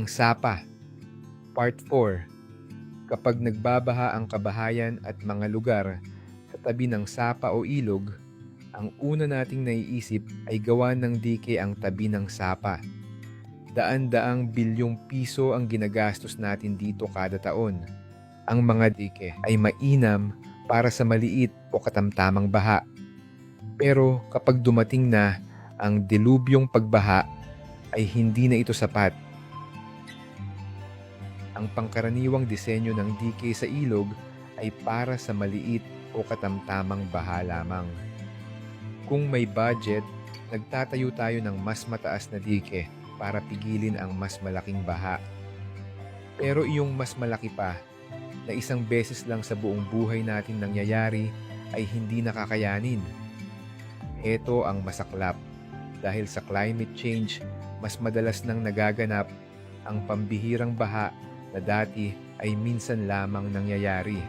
Ang Sapa, Part 4. Kapag nagbabaha ang kabahayan at mga lugar sa tabi ng sapa o ilog, ang una nating naiisip ay gawa ng dike ang tabi ng sapa. Daan-daang bilyong piso ang ginagastos natin dito kada taon. Ang mga dike ay mainam para sa maliit o katamtamang baha. Pero kapag dumating na ang dilubyong pagbaha, ay hindi na ito sapat. Ang pangkaraniwang disenyo ng dike sa ilog ay para sa maliit o katamtamang baha lamang. Kung may budget, nagtatayo tayo ng mas mataas na dike para pigilin ang mas malaking baha. Pero iyong mas malaki pa, na isang beses lang sa buong buhay natin nangyayari, ay hindi nakakayanin. Ito ang masaklap. Dahil sa climate change, mas madalas nang nagaganap ang pambihirang baha na dati ay minsan lamang nangyayari.